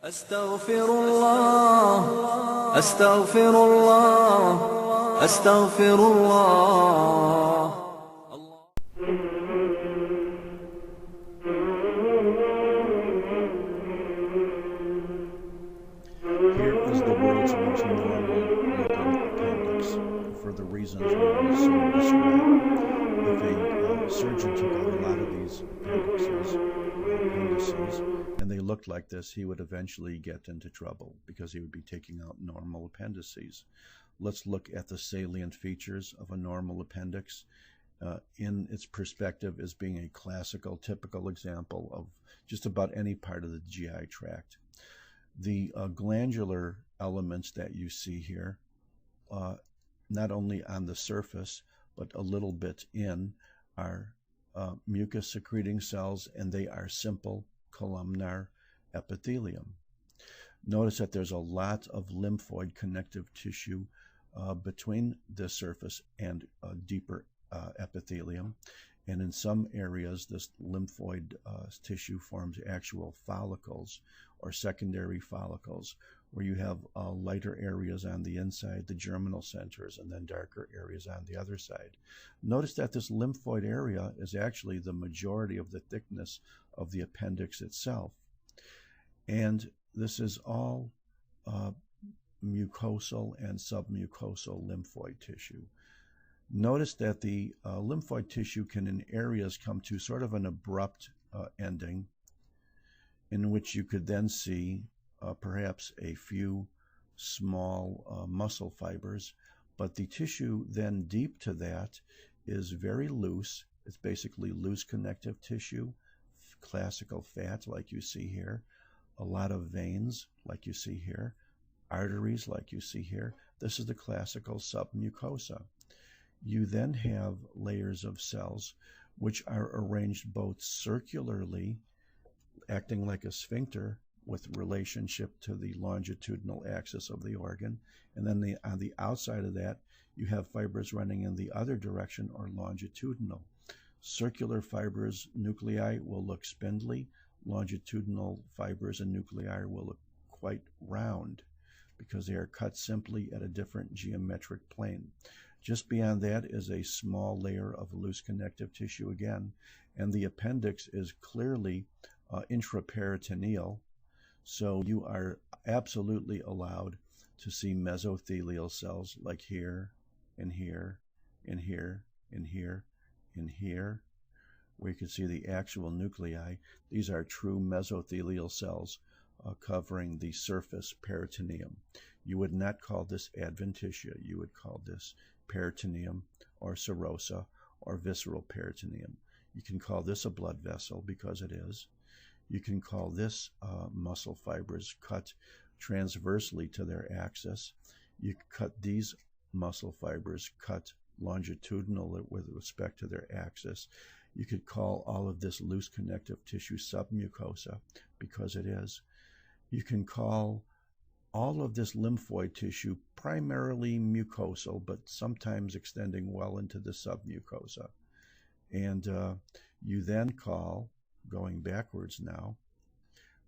أستغفر الله أستغفر الله أستغفر الله. Here is the world's most normal-looking appendix for the reasons we will soon describe. If a surgeon took out a lot of these appendices, and they looked like this, he would eventually get into trouble because he would be taking out normal appendices. Let's look at the salient features of a normal appendix in its perspective as being a classical, typical example of just about any part of the GI tract. The glandular elements that you see here, not only on the surface, but a little bit in, are mucus secreting cells, and they are simple columnar epithelium. Notice that there's a lot of lymphoid connective tissue between the surface and deeper epithelium. And in some areas, this lymphoid tissue forms actual follicles or secondary follicles, where you have lighter areas on the inside, the germinal centers, and then darker areas on the other side. Notice that this lymphoid area is actually the majority of the thickness of the appendix itself. And this is all mucosal and submucosal lymphoid tissue. Notice that the lymphoid tissue can in areas come to sort of an abrupt ending, in which you could then see perhaps a few small muscle fibers, but the tissue then deep to that is very loose. It's basically loose connective tissue, classical fat like you see here, a lot of veins like you see here, arteries like you see here. This is the classical submucosa. You then have layers of cells which are arranged both circularly, acting like a sphincter with relationship to the longitudinal axis of the organ, and then on the outside of that you have fibers running in the other direction or longitudinal. Circular fibers, nuclei, will look spindly. Longitudinal fibers and nuclei will look quite round because they are cut simply at a different geometric plane. Just beyond that is a small layer of loose connective tissue again, and the appendix is clearly intraperitoneal, so you are absolutely allowed to see mesothelial cells like here, and here, and here, and here, and here, where you can see the actual nuclei. These are true mesothelial cells covering the surface peritoneum. You would not call this adventitia. You would call this peritoneum or serosa or visceral peritoneum. You can call this a blood vessel because it is. You can call this muscle fibers cut transversely to their axis. You cut these muscle fibers cut longitudinal with respect to their axis. You could call all of this loose connective tissue submucosa because it is. You can call all of this lymphoid tissue primarily mucosal, but sometimes extending well into the submucosa. And you then call, going backwards now,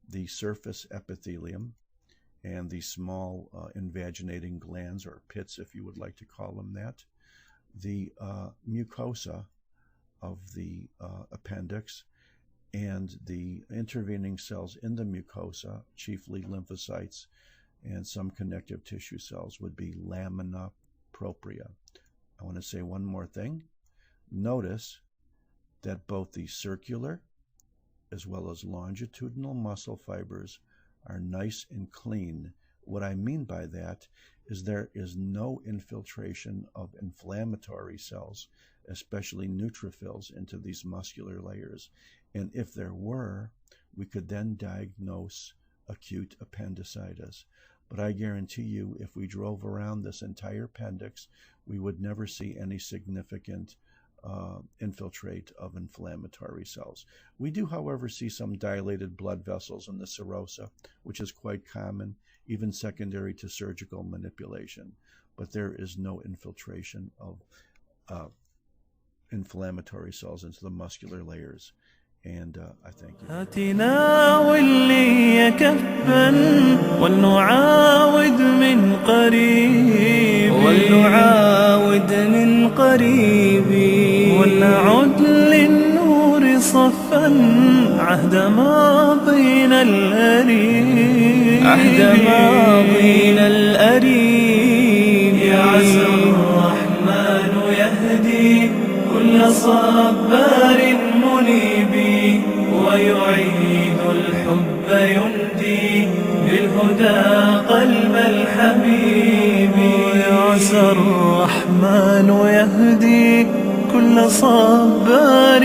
the surface epithelium and the small invaginating glands, or pits if you would like to call them that, the mucosa of the appendix, and the intervening cells in the mucosa, chiefly lymphocytes and some connective tissue cells, would be lamina propria. I want to say one more thing. Notice that both the circular as well as longitudinal muscle fibers are nice and clean. What I mean by that is there is no infiltration of inflammatory cells, especially neutrophils, into these muscular layers. And if there were, we could then diagnose acute appendicitis. But I guarantee you, if we drove around this entire appendix, we would never see any significant infiltrate of inflammatory cells. We do, however, see some dilated blood vessels in the serosa, which is quite common, even secondary to surgical manipulation. But there is no infiltration of inflammatory cells into the muscular layers. And I thank you. هاتنا واللي كفا ولنعاود من قريب ولنعد للنور صفا عهد ماضينا الأريب يا عسى الرحمن يهدي كل صبار منيب ويعيد الحب يندي بالهدى قلب الحبيب يا عسى الرحمن يهدي كل صبار